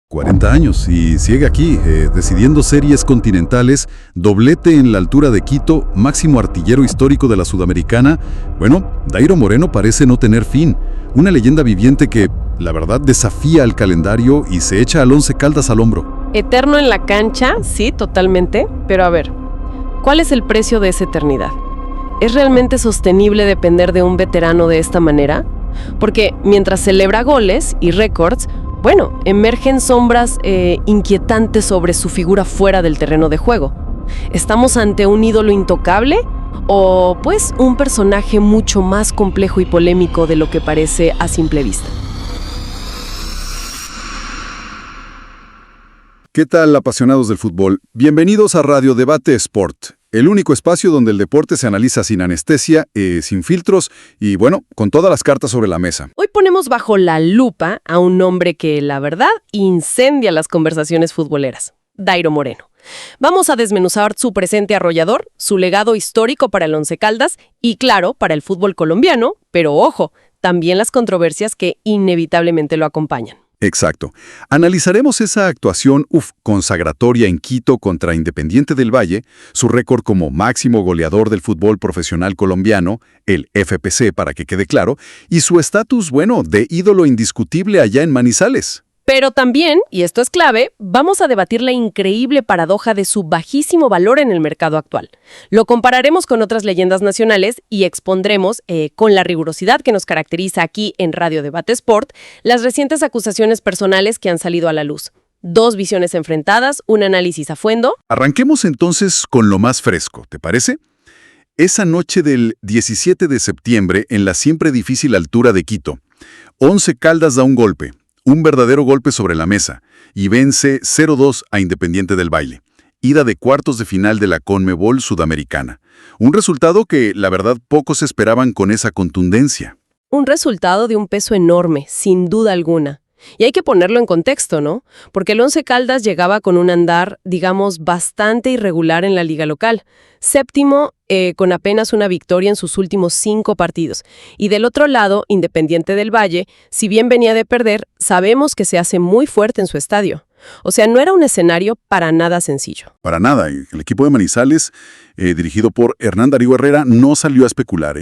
40 años y sigue aquí, decidiendo series continentales, doblete en la altura de Quito, máximo artillero histórico de la Sudamericana. Bueno, Dairo Moreno parece no tener fin. Una leyenda viviente que, la verdad, desafía al calendario y se echa al Once Caldas al hombro. Eterno en la cancha, sí, totalmente. Pero a ver, ¿cuál es el precio de esa eternidad? ¿Es realmente sostenible depender de un veterano de esta manera? Porque mientras celebra goles y récords, bueno, emergen sombras inquietantes sobre su figura fuera del terreno de juego. ¿Estamos ante un ídolo intocable o, pues, un personaje mucho más complejo y polémico de lo que parece a simple vista? ¿Qué tal, apasionados del fútbol? Bienvenidos a Radio Debate Sport, el único espacio donde el deporte se analiza sin anestesia, sin filtros y, bueno, con todas las cartas sobre la mesa. Hoy ponemos bajo la lupa a un hombre que, la verdad, incendia las conversaciones futboleras: Dairo Moreno. Vamos a desmenuzar su presente arrollador, su legado histórico para el Once Caldas y, claro, para el fútbol colombiano, pero ojo, también las controversias que inevitablemente lo acompañan. Exacto. Analizaremos esa actuación consagratoria en Quito contra Independiente del Valle, su récord como máximo goleador del fútbol profesional colombiano, el FPC para que quede claro, y su estatus, bueno, de ídolo indiscutible allá en Manizales. Pero también, y esto es clave, vamos a debatir la increíble paradoja de su bajísimo valor en el mercado actual. Lo compararemos con otras leyendas nacionales y expondremos, con la rigurosidad que nos caracteriza aquí en Radio Debate Sport, las recientes acusaciones personales que han salido a la luz. Dos visiones enfrentadas, un análisis a fondo. Arranquemos entonces con lo más fresco, ¿te parece? Esa noche del 17 de septiembre, en la siempre difícil altura de Quito, Once Caldas da un golpe. Un verdadero golpe sobre la mesa, y vence 0-2 a Independiente del Valle. Ida de cuartos de final de la CONMEBOL Sudamericana. Un resultado que, la verdad, pocos esperaban con esa contundencia. Un resultado de un peso enorme, sin duda alguna. Y hay que ponerlo en contexto, ¿no? Porque el Once Caldas llegaba con un andar, digamos, bastante irregular en la liga local. Séptimo, con apenas una victoria en sus últimos 5 partidos. Y del otro lado, Independiente del Valle, si bien venía de perder, sabemos que se hace muy fuerte en su estadio. O sea, no era un escenario para nada sencillo. Para nada. El equipo de Manizales, dirigido por Hernán Darío Herrera, no salió a especular.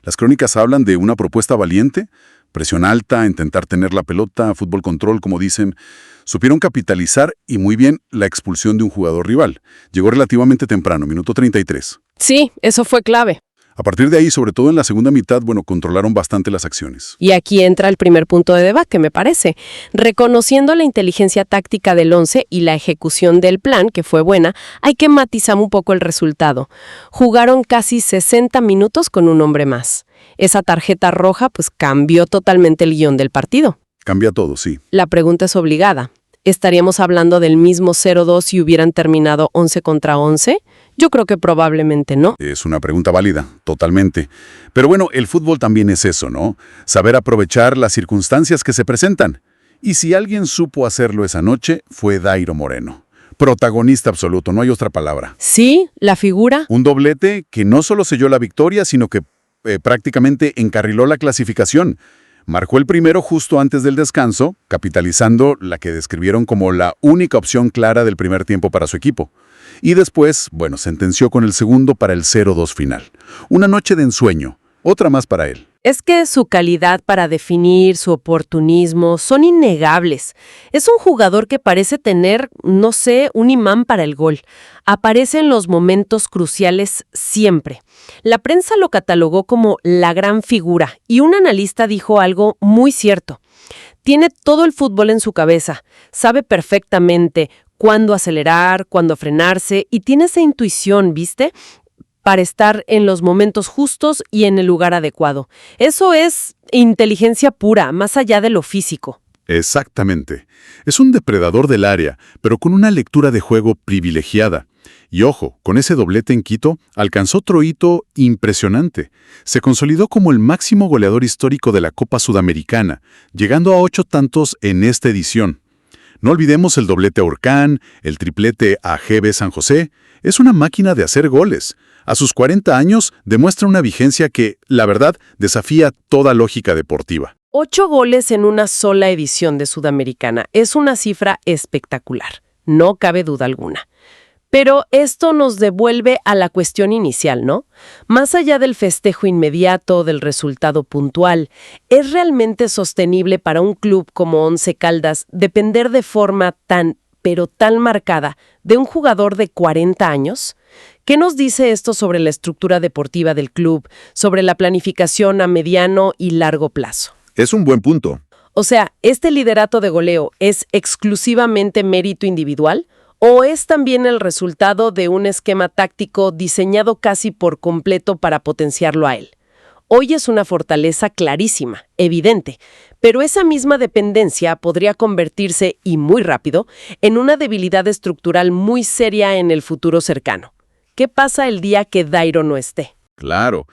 Las crónicas hablan de una propuesta valiente, presión alta, intentar tener la pelota, fútbol control, como dicen. Supieron capitalizar y muy bien la expulsión de un jugador rival. Llegó relativamente temprano, minuto 33. Sí, eso fue clave. A partir de ahí, sobre todo en la segunda mitad, bueno, controlaron bastante las acciones. Y aquí entra el primer punto de debate, me parece. Reconociendo la inteligencia táctica del Once y la ejecución del plan, que fue buena, hay que matizar un poco el resultado. Jugaron casi 60 minutos con un hombre más. Esa tarjeta roja, pues, cambió totalmente el guión del partido. Cambia todo, sí. La pregunta es obligada. ¿Estaríamos hablando del mismo 0-2 si hubieran terminado 11 contra 11? Yo creo que probablemente no. Es una pregunta válida, totalmente. Pero bueno, el fútbol también es eso, ¿no? Saber aprovechar las circunstancias que se presentan. Y si alguien supo hacerlo esa noche, fue Dairo Moreno. Protagonista absoluto, no hay otra palabra. Sí, la figura. Un doblete que no solo selló la victoria, sino que prácticamente encarriló la clasificación. Marcó el primero justo antes del descanso, capitalizando la que describieron como la única opción clara del primer tiempo para su equipo. Y después, bueno, sentenció con el segundo para el 0-2 final. Una noche de ensueño, otra más para él. Es que su calidad para definir, su oportunismo, son innegables. Es un jugador que parece tener, no sé, un imán para el gol. Aparece en los momentos cruciales siempre. La prensa lo catalogó como la gran figura y un analista dijo algo muy cierto. Tiene todo el fútbol en su cabeza, sabe perfectamente cuándo acelerar, cuándo frenarse y tiene esa intuición, ¿viste?, para estar en los momentos justos y en el lugar adecuado. Eso es inteligencia pura, más allá de lo físico. Exactamente. Es un depredador del área, pero con una lectura de juego privilegiada. Y ojo, con ese doblete en Quito, alcanzó otro hito impresionante. Se consolidó como el máximo goleador histórico de la Copa Sudamericana, llegando a 8 tantos en esta edición. No olvidemos el doblete a Hurcán, el triplete a GB San José. Es una máquina de hacer goles. A sus 40 años demuestra una vigencia que, la verdad, desafía toda lógica deportiva. 8 goles en una sola edición de Sudamericana. Es una cifra espectacular, no cabe duda alguna. Pero esto nos devuelve a la cuestión inicial, ¿no? Más allá del festejo inmediato, del resultado puntual, ¿es realmente sostenible para un club como Once Caldas depender de forma tan, pero tan marcada de un jugador de 40 años? ¿Qué nos dice esto sobre la estructura deportiva del club, sobre la planificación a mediano y largo plazo? Es un buen punto. O sea, ¿este liderato de goleo es exclusivamente mérito individual? ¿O es también el resultado de un esquema táctico diseñado casi por completo para potenciarlo a él? Hoy es una fortaleza clarísima, evidente, pero esa misma dependencia podría convertirse, y muy rápido, en una debilidad estructural muy seria en el futuro cercano. ¿Qué pasa el día que Dairo no esté? Claro,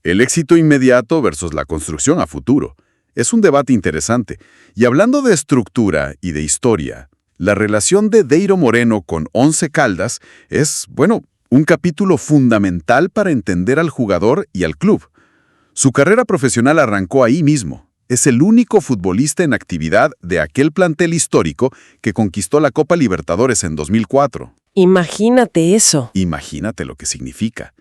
el éxito inmediato versus la construcción a futuro. Es un debate interesante. Y hablando de estructura y de historia, la relación de Dairo Moreno con Once Caldas es, un capítulo fundamental para entender al jugador y al club. Su carrera profesional arrancó ahí mismo. Es el único futbolista en actividad de aquel plantel histórico que conquistó la Copa Libertadores en 2004. Imagínate eso. Imagínate lo que significa.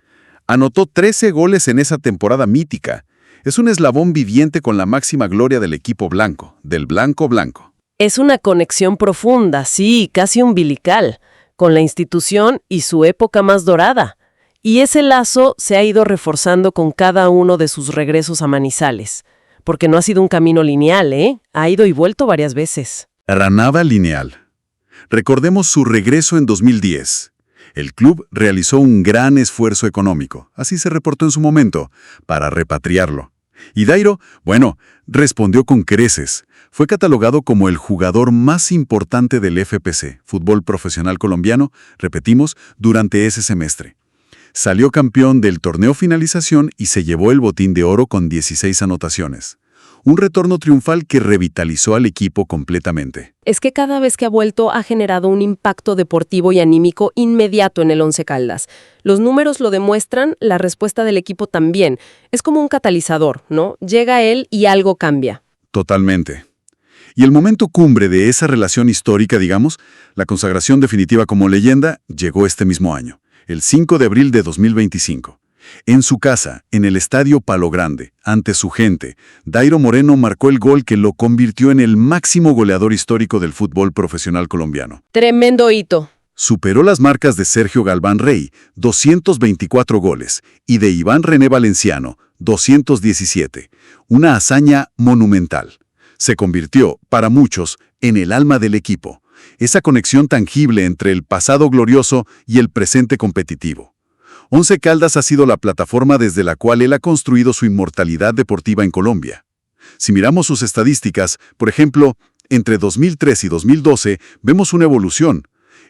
Anotó 13 goles en esa temporada mítica. Es un eslabón viviente con la máxima gloria del equipo blanco, del blanco blanco. Es una conexión profunda, sí, casi umbilical, con la institución y su época más dorada. Y ese lazo se ha ido reforzando con cada uno de sus regresos a Manizales. Porque no ha sido un camino lineal, ¿eh? Ha ido y vuelto varias veces. Para nada lineal. Recordemos su regreso en 2010. El club realizó un gran esfuerzo económico, así se reportó en su momento, para repatriarlo. Y Dairo, respondió con creces. Fue catalogado como el jugador más importante del FPC, fútbol profesional colombiano, repetimos, durante ese semestre. Salió campeón del torneo finalización y se llevó el botín de oro con 16 anotaciones. Un retorno triunfal que revitalizó al equipo completamente. Es que cada vez que ha vuelto ha generado un impacto deportivo y anímico inmediato en el Once Caldas. Los números lo demuestran, la respuesta del equipo también. Es como un catalizador, ¿no? Llega él y algo cambia. Totalmente. Y el momento cumbre de esa relación histórica, digamos, la consagración definitiva como leyenda, llegó este mismo año, el 5 de abril de 2025. En su casa, en el Estadio Palo Grande, ante su gente, Dairo Moreno marcó el gol que lo convirtió en el máximo goleador histórico del fútbol profesional colombiano. Tremendo hito. Superó las marcas de Sergio Galván Rey, 224 goles, y de Iván René Valenciano, 217. Una hazaña monumental. Se convirtió, para muchos, en el alma del equipo. Esa conexión tangible entre el pasado glorioso y el presente competitivo. Once Caldas ha sido la plataforma desde la cual él ha construido su inmortalidad deportiva en Colombia. Si miramos sus estadísticas, por ejemplo, entre 2003 y 2012, vemos una evolución.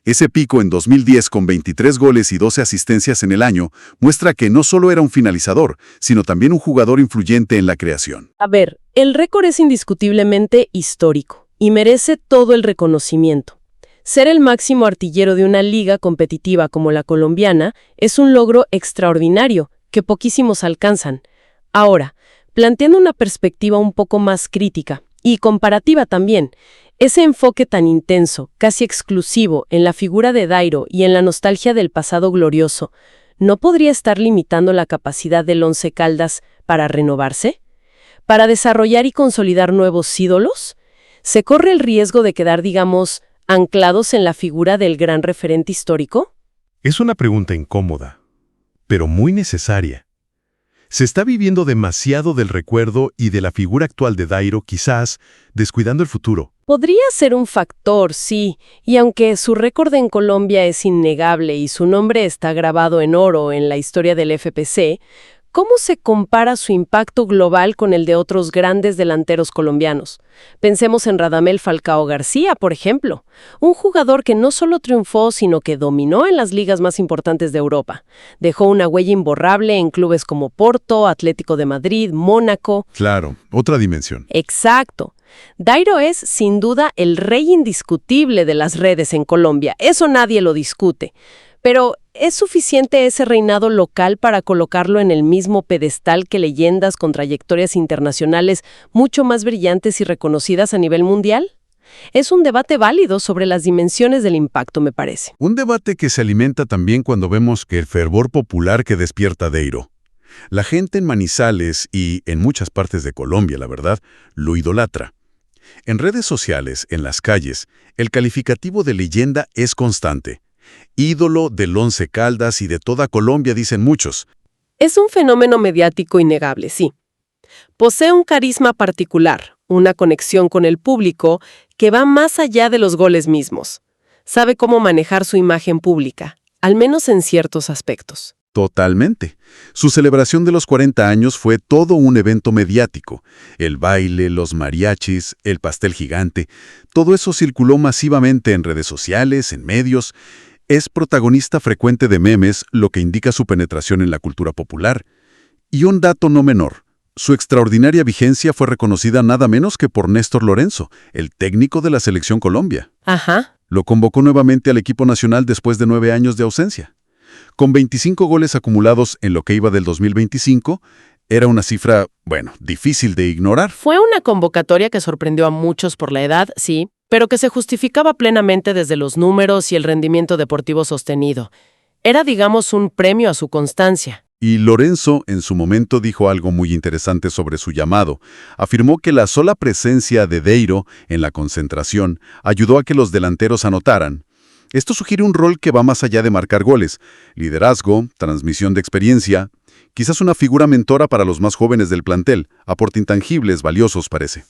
Ese pico en 2010 con 23 goles y 12 asistencias en el año muestra que no solo era un finalizador, sino también un jugador influyente en la creación. A ver, el récord es indiscutiblemente histórico y merece todo el reconocimiento. Ser el máximo artillero de una liga competitiva como la colombiana es un logro extraordinario que poquísimos alcanzan. Ahora, planteando una perspectiva un poco más crítica y comparativa también, ese enfoque tan intenso, casi exclusivo en la figura de Dairo y en la nostalgia del pasado glorioso, ¿no podría estar limitando la capacidad del Once Caldas para renovarse? ¿Para desarrollar y consolidar nuevos ídolos? ¿Se corre el riesgo de quedar, digamos, anclados en la figura del gran referente histórico? Es una pregunta incómoda, pero muy necesaria. Se está viviendo demasiado del recuerdo y de la figura actual de Dairo, quizás descuidando el futuro. Podría ser un factor, sí, y aunque su récord en Colombia es innegable y su nombre está grabado en oro en la historia del FPC, ¿cómo se compara su impacto global con el de otros grandes delanteros colombianos? Pensemos en Radamel Falcao García, por ejemplo, un jugador que no solo triunfó, sino que dominó en las ligas más importantes de Europa. Dejó una huella imborrable en clubes como Porto, Atlético de Madrid, Mónaco. Claro, otra dimensión. Exacto. Dairo es, sin duda, el rey indiscutible de las redes en Colombia. Eso nadie lo discute. Pero ¿Es suficiente ese reinado local para colocarlo en el mismo pedestal que leyendas con trayectorias internacionales mucho más brillantes y reconocidas a nivel mundial? Es un debate válido sobre las dimensiones del impacto, me parece. Un debate que se alimenta también cuando vemos que el fervor popular que despierta Dairo. La gente en Manizales y en muchas partes de Colombia, la verdad, lo idolatra. En redes sociales, en las calles, el calificativo de leyenda es constante. Ídolo del Once Caldas y de toda Colombia, dicen muchos. Es un fenómeno mediático innegable, sí. Posee un carisma particular, una conexión con el público que va más allá de los goles mismos. Sabe cómo manejar su imagen pública, al menos en ciertos aspectos. Totalmente. Su celebración de los 40 años fue todo un evento mediático. El baile, los mariachis, el pastel gigante, todo eso circuló masivamente en redes sociales, en medios. Es protagonista frecuente de memes, lo que indica su penetración en la cultura popular. Y un dato no menor. Su extraordinaria vigencia fue reconocida nada menos que por Néstor Lorenzo, el técnico de la Selección Colombia. Ajá. Lo convocó nuevamente al equipo nacional después de 9 años de ausencia. Con 25 goles acumulados en lo que iba del 2025, era una cifra, difícil de ignorar. Fue una convocatoria que sorprendió a muchos por la edad, sí, pero que se justificaba plenamente desde los números y el rendimiento deportivo sostenido. Era, digamos, un premio a su constancia. Y Lorenzo, en su momento, dijo algo muy interesante sobre su llamado. Afirmó que la sola presencia de Dairo en la concentración ayudó a que los delanteros anotaran. Esto sugiere un rol que va más allá de marcar goles. Liderazgo, transmisión de experiencia, quizás una figura mentora para los más jóvenes del plantel. Aporte intangibles, valiosos, parece.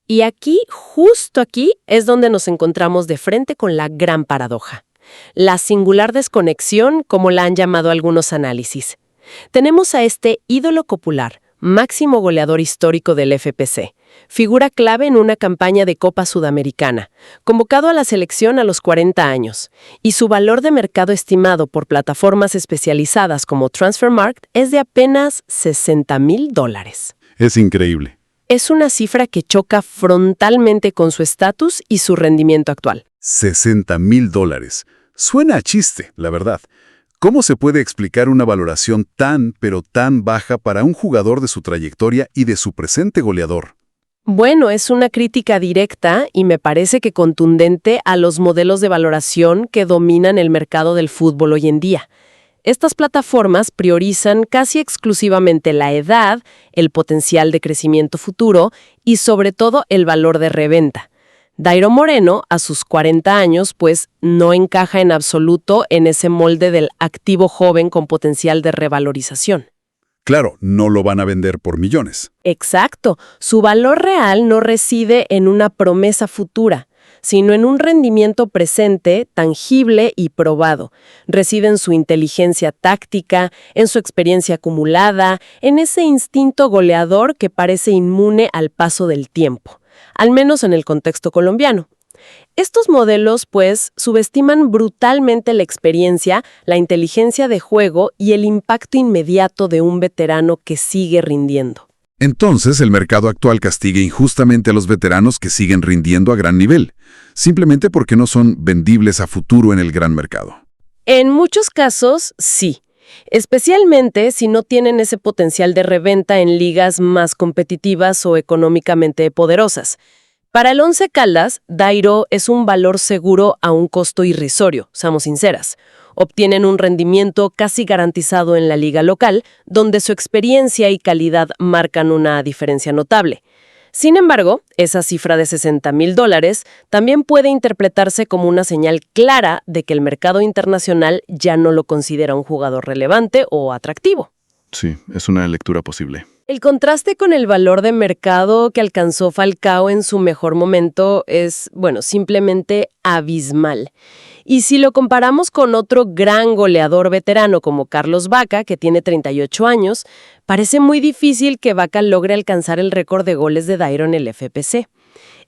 Y aquí, justo aquí, es donde nos encontramos de frente con la gran paradoja. La singular desconexión, como la han llamado algunos análisis. Tenemos a este ídolo popular, máximo goleador histórico del FPC, figura clave en una campaña de Copa Sudamericana, convocado a la selección a los 40 años, y su valor de mercado estimado por plataformas especializadas como Transfermarkt es de apenas $60,000. Es increíble. Es una cifra que choca frontalmente con su estatus y su rendimiento actual. $60,000. Suena a chiste, la verdad. ¿Cómo se puede explicar una valoración pero tan baja para un jugador de su trayectoria y de su presente goleador? Bueno, es una crítica directa y me parece que contundente a los modelos de valoración que dominan el mercado del fútbol hoy en día. Estas plataformas priorizan casi exclusivamente la edad, el potencial de crecimiento futuro y sobre todo el valor de reventa. Dairo Moreno, a sus 40 años, pues no encaja en absoluto en ese molde del activo joven con potencial de revalorización. Claro, no lo van a vender por millones. Exacto. Su valor real no reside en una promesa futura, sino en un rendimiento presente, tangible y probado. Reside en su inteligencia táctica, en su experiencia acumulada, en ese instinto goleador que parece inmune al paso del tiempo, al menos en el contexto colombiano. Estos modelos, pues, subestiman brutalmente la experiencia, la inteligencia de juego y el impacto inmediato de un veterano que sigue rindiendo. Entonces, el mercado actual castiga injustamente a los veteranos que siguen rindiendo a gran nivel, simplemente porque no son vendibles a futuro en el gran mercado. En muchos casos, sí. Especialmente si no tienen ese potencial de reventa en ligas más competitivas o económicamente poderosas. Para el Once Caldas, Dairo es un valor seguro a un costo irrisorio, seamos sinceras. Obtienen un rendimiento casi garantizado en la liga local, donde su experiencia y calidad marcan una diferencia notable. Sin embargo, esa cifra de $60,000 también puede interpretarse como una señal clara de que el mercado internacional ya no lo considera un jugador relevante o atractivo. Sí, es una lectura posible. El contraste con el valor de mercado que alcanzó Falcao en su mejor momento es, simplemente abismal. Y si lo comparamos con otro gran goleador veterano como Carlos Vaca, que tiene 38 años, parece muy difícil que Vaca logre alcanzar el récord de goles de Dairo en el FPC.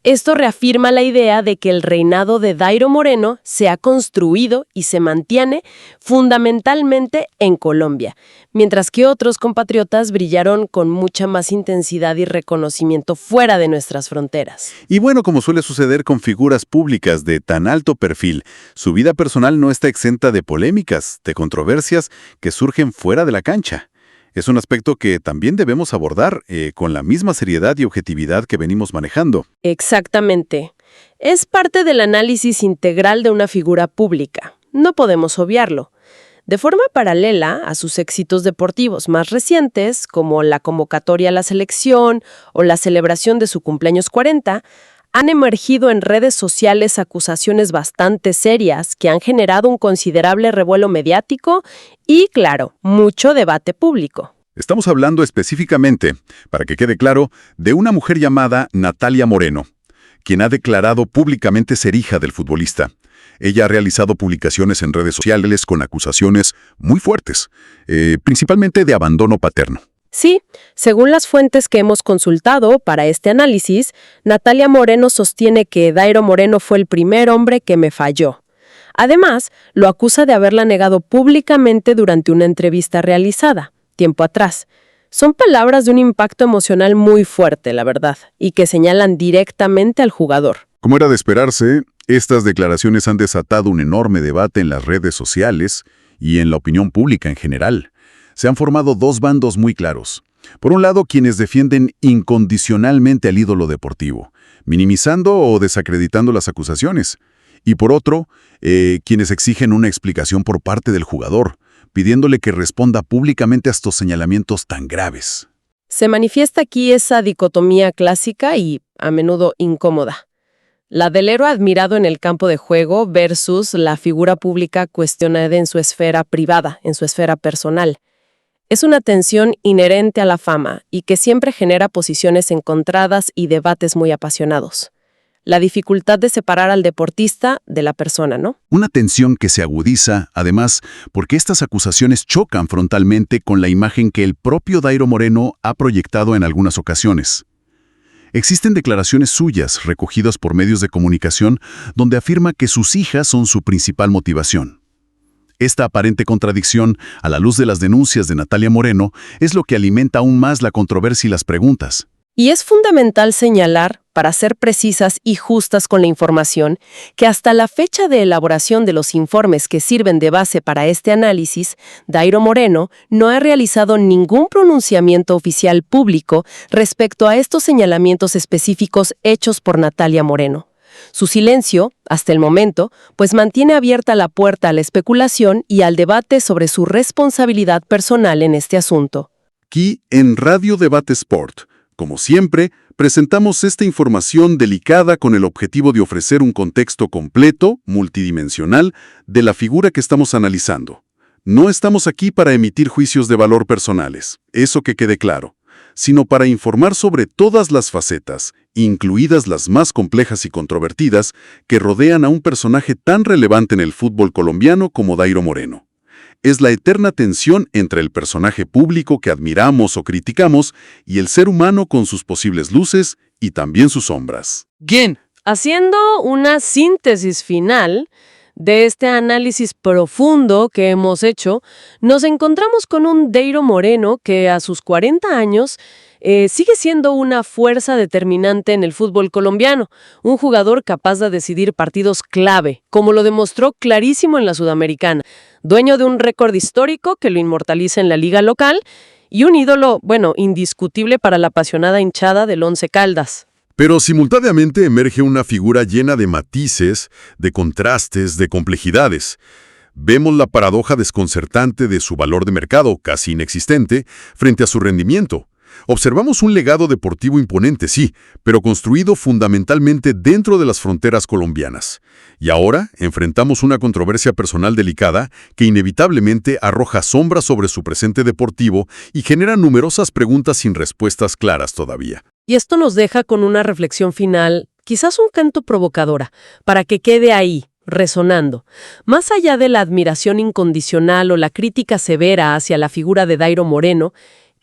Esto reafirma la idea de que el reinado de Dairo Moreno se ha construido y se mantiene fundamentalmente en Colombia, mientras que otros compatriotas brillaron con mucha más intensidad y reconocimiento fuera de nuestras fronteras. Y bueno, como suele suceder con figuras públicas de tan alto perfil, su vida personal no está exenta de polémicas, de controversias que surgen fuera de la cancha. Es un aspecto que también debemos abordar con la misma seriedad y objetividad que venimos manejando. Exactamente. Es parte del análisis integral de una figura pública. No podemos obviarlo. De forma paralela a sus éxitos deportivos más recientes, como la convocatoria a la selección o la celebración de su cumpleaños 40, han emergido en redes sociales acusaciones bastante serias que han generado un considerable revuelo mediático y, claro, mucho debate público. Estamos hablando específicamente, para que quede claro, de una mujer llamada Natalia Moreno, quien ha declarado públicamente ser hija del futbolista. Ella ha realizado publicaciones en redes sociales con acusaciones muy fuertes, principalmente de abandono paterno. Sí, según las fuentes que hemos consultado para este análisis, Natalia Moreno sostiene que Dairo Moreno fue el primer hombre que me falló. Además, lo acusa de haberla negado públicamente durante una entrevista realizada, tiempo atrás. Son palabras de un impacto emocional muy fuerte, la verdad, y que señalan directamente al jugador. Como era de esperarse, estas declaraciones han desatado un enorme debate en las redes sociales y en la opinión pública en general. Se han formado dos bandos muy claros. Por un lado, quienes defienden incondicionalmente al ídolo deportivo, minimizando o desacreditando las acusaciones. Y por otro, quienes exigen una explicación por parte del jugador, pidiéndole que responda públicamente a estos señalamientos tan graves. Se manifiesta aquí esa dicotomía clásica y, a menudo, incómoda. La del héroe admirado en el campo de juego versus la figura pública cuestionada en su esfera privada, en su esfera personal. Es una tensión inherente a la fama y que siempre genera posiciones encontradas y debates muy apasionados. La dificultad de separar al deportista de la persona, ¿no? Una tensión que se agudiza, además, porque estas acusaciones chocan frontalmente con la imagen que el propio Dairo Moreno ha proyectado en algunas ocasiones. Existen declaraciones suyas recogidas por medios de comunicación donde afirma que sus hijas son su principal motivación. Esta aparente contradicción, a la luz de las denuncias de Natalia Moreno, es lo que alimenta aún más la controversia y las preguntas. Y es fundamental señalar, para ser precisas y justas con la información, que hasta la fecha de elaboración de los informes que sirven de base para este análisis, Dairo Moreno no ha realizado ningún pronunciamiento oficial público respecto a estos señalamientos específicos hechos por Natalia Moreno. Su silencio, hasta el momento, pues mantiene abierta la puerta a la especulación y al debate sobre su responsabilidad personal en este asunto. Aquí, en Radio Debate Sport, como siempre, presentamos esta información delicada con el objetivo de ofrecer un contexto completo, multidimensional, de la figura que estamos analizando. No estamos aquí para emitir juicios de valor personales, eso que quede claro, sino para informar sobre todas las facetas, incluidas las más complejas y controvertidas, que rodean a un personaje tan relevante en el fútbol colombiano como Dairo Moreno. Es la eterna tensión entre el personaje público que admiramos o criticamos y el ser humano con sus posibles luces y también sus sombras. Bien, haciendo una síntesis final de este análisis profundo que hemos hecho, nos encontramos con un Dairo Moreno que a sus 40 años sigue siendo una fuerza determinante en el fútbol colombiano, un jugador capaz de decidir partidos clave, como lo demostró clarísimo en la Sudamericana, dueño de un récord histórico que lo inmortaliza en la liga local y un ídolo, indiscutible para la apasionada hinchada del Once Caldas. Pero simultáneamente emerge una figura llena de matices, de contrastes, de complejidades. Vemos la paradoja desconcertante de su valor de mercado, casi inexistente, frente a su rendimiento. Observamos un legado deportivo imponente, sí, pero construido fundamentalmente dentro de las fronteras colombianas. Y ahora enfrentamos una controversia personal delicada que inevitablemente arroja sombras sobre su presente deportivo y genera numerosas preguntas sin respuestas claras todavía. Y esto nos deja con una reflexión final, quizás un tanto provocadora, para que quede ahí, resonando. Más allá de la admiración incondicional o la crítica severa hacia la figura de Dairo Moreno,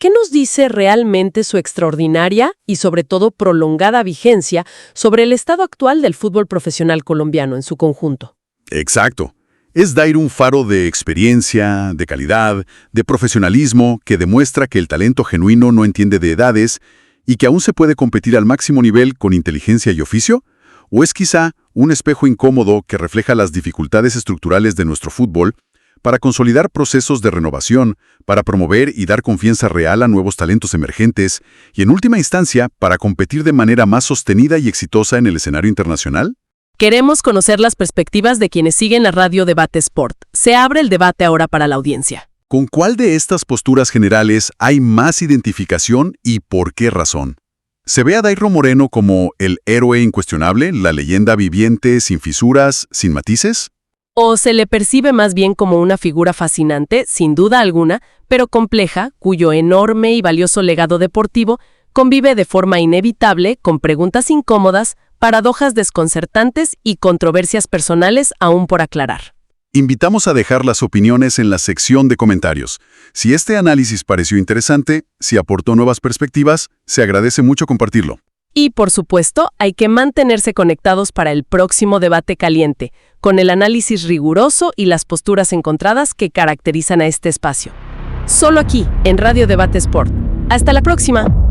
¿qué nos dice realmente su extraordinaria y sobre todo prolongada vigencia sobre el estado actual del fútbol profesional colombiano en su conjunto? Exacto. Es Dairo un faro de experiencia, de calidad, de profesionalismo que demuestra que el talento genuino no entiende de edades y que aún se puede competir al máximo nivel con inteligencia y oficio? ¿O es quizá un espejo incómodo que refleja las dificultades estructurales de nuestro fútbol para consolidar procesos de renovación, para promover y dar confianza real a nuevos talentos emergentes y, en última instancia, para competir de manera más sostenida y exitosa en el escenario internacional? Queremos conocer las perspectivas de quienes siguen a Radio Debate Sport. Se abre el debate ahora para la audiencia. ¿Con cuál de estas posturas generales hay más identificación y por qué razón? ¿Se ve a Dairo Moreno como el héroe incuestionable, la leyenda viviente, sin fisuras, sin matices? ¿O se le percibe más bien como una figura fascinante, sin duda alguna, pero compleja, cuyo enorme y valioso legado deportivo convive de forma inevitable con preguntas incómodas, paradojas desconcertantes y controversias personales aún por aclarar? Invitamos a dejar las opiniones en la sección de comentarios. Si este análisis pareció interesante, si aportó nuevas perspectivas, se agradece mucho compartirlo. Y, por supuesto, hay que mantenerse conectados para el próximo debate caliente, con el análisis riguroso y las posturas encontradas que caracterizan a este espacio. Solo aquí, en Radio Debate Sport. ¡Hasta la próxima!